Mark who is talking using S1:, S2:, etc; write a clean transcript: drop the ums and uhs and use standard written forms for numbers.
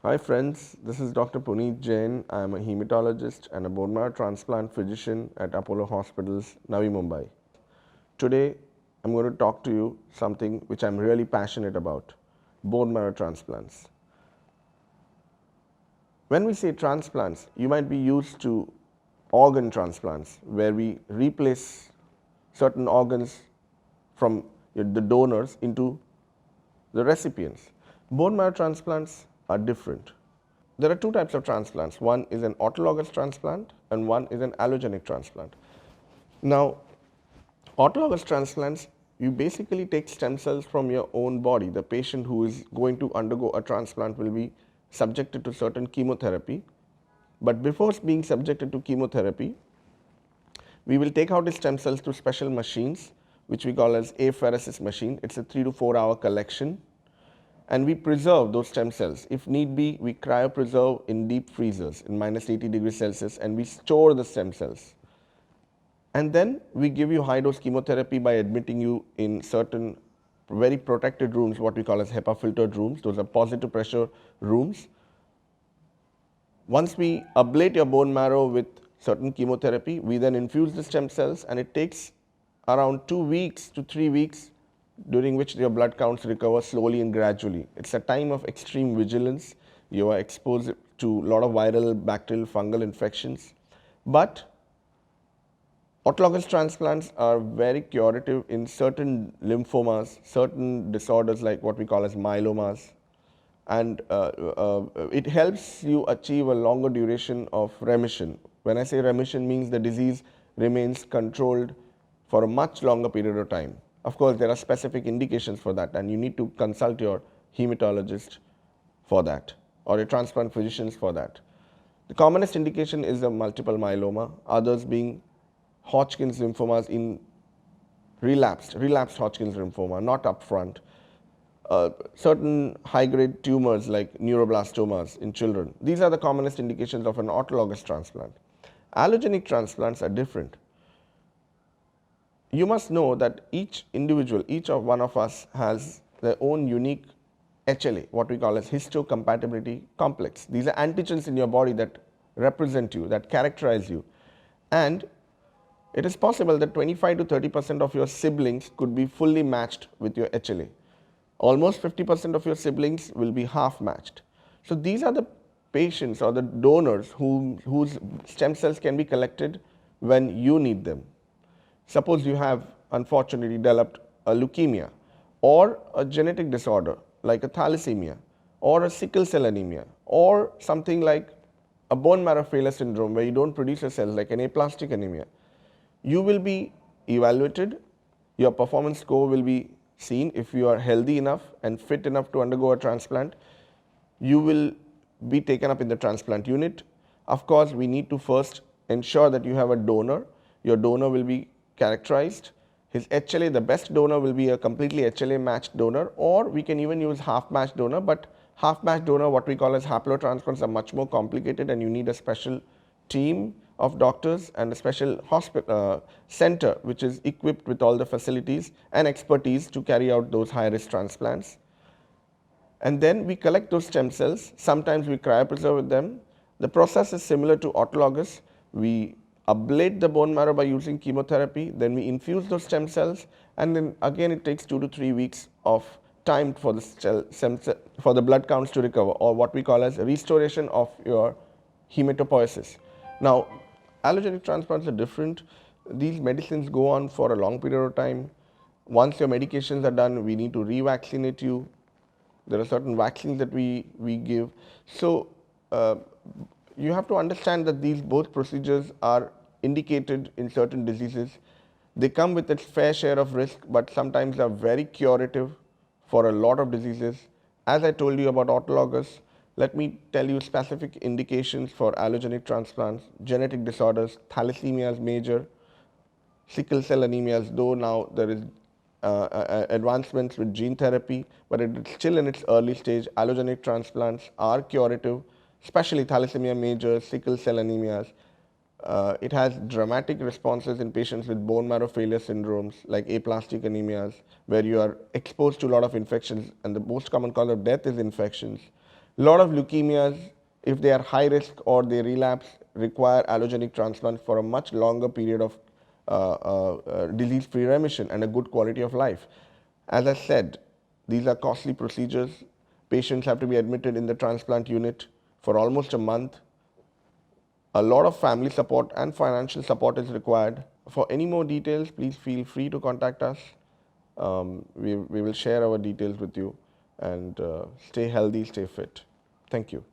S1: Hi friends, this is Dr. Punit Jain. I am a hematologist and a bone marrow transplant physician at Apollo Hospitals, Navi Mumbai. Today, I'm going to talk to you something which I'm really passionate about, bone marrow transplants. When we say transplants, you might be used to organ transplants where we replace certain organs from the donors into the recipients. Bone marrow transplants are different. There are two types of transplants. One is an autologous transplant and one is an allogenic transplant. Now, autologous transplants, you basically take stem cells from your own body. The patient who is going to undergo a transplant will be subjected to certain chemotherapy. But before being subjected to chemotherapy, we will take out the stem cells through special machines, which we call as apheresis machine. It's a 3 to 4 hour collection. And we preserve those stem cells. If need be, we cryopreserve in deep freezers in minus 80 degrees Celsius, and we store the stem cells. And then we give you high dose chemotherapy by admitting you in certain very protected rooms, what we call as HEPA filtered rooms. Those are positive pressure rooms. Once we ablate your bone marrow with certain chemotherapy, we then infuse the stem cells, and it takes around 2 weeks to 3 weeks during which your blood counts recover slowly and gradually. It's a time of extreme vigilance. You are exposed to a lot of viral, bacterial, fungal infections. But autologous transplants are very curative in certain lymphomas, certain disorders like what we call as myelomas. And it helps you achieve a longer duration of remission. When I say remission, means the disease remains controlled for a much longer period of time. Of course, there are specific indications for that, and you need to consult your hematologist for that or your transplant physicians for that. The commonest indication is the multiple myeloma, others being Hodgkin's lymphomas in relapsed Hodgkin's lymphoma, not upfront. Certain high-grade tumors like neuroblastomas in children. These are the commonest indications of an autologous transplant. Allogenic transplants are different. You must know that each individual, each of one of us has their own unique HLA, what we call as histocompatibility complex. These are antigens in your body that represent you, that characterize you. And it is possible that 25 to 30% of your siblings could be fully matched with your HLA. Almost 50% of your siblings will be half matched. So these are the patients or the donors whose stem cells can be collected when you need them. Suppose you have unfortunately developed a leukemia or a genetic disorder like a thalassemia or a sickle cell anemia or something like a bone marrow failure syndrome where you don't produce your cells like an aplastic anemia. You will be evaluated, your performance score will be seen. If you are healthy enough and fit enough to undergo a transplant, you will be taken up in the transplant unit. Of course, we need to first ensure that you have a donor. Your donor will be characterized. His HLA, the best donor will be a completely HLA matched donor, or we can even use half matched donor, but half matched donor, what we call as haplotransplants, are much more complicated, and you need a special team of doctors and a special hospital center which is equipped with all the facilities and expertise to carry out those high risk transplants. And then we collect those stem cells. Sometimes we cryopreserve them. The process is similar to autologous. We ablate the bone marrow by using chemotherapy, then we infuse those stem cells, and then again it takes 2 to 3 weeks of time for the blood counts to recover, or what we call as restoration of your hematopoiesis. Now, allogenic transplants are different. These medicines go on for a long period of time. Once your medications are done, we need to revaccinate you. There are certain vaccines that we give. So you have to understand that these both procedures are indicated in certain diseases. They come with its fair share of risk, but sometimes are very curative for a lot of diseases. As I told you about autologous, let me tell you specific indications for allogenic transplants: genetic disorders, thalassemia is major, sickle cell anemias, though now there is advancements with gene therapy, but it is still in its early stage. Allogenic transplants are curative, especially thalassemia major, sickle cell anemias. It has dramatic responses in patients with bone marrow failure syndromes like aplastic anemias, where you are exposed to a lot of infections, and the most common cause of death is infections. A lot of leukemias, if they are high risk or they relapse, require allogenic transplant for a much longer period of disease-free remission and a good quality of life. As I said, these are costly procedures. Patients have to be admitted in the transplant unit for almost a month. A lot of family support and financial support is required. For any more details, please feel free to contact us. We will share our details with you, and stay healthy, stay fit. Thank you.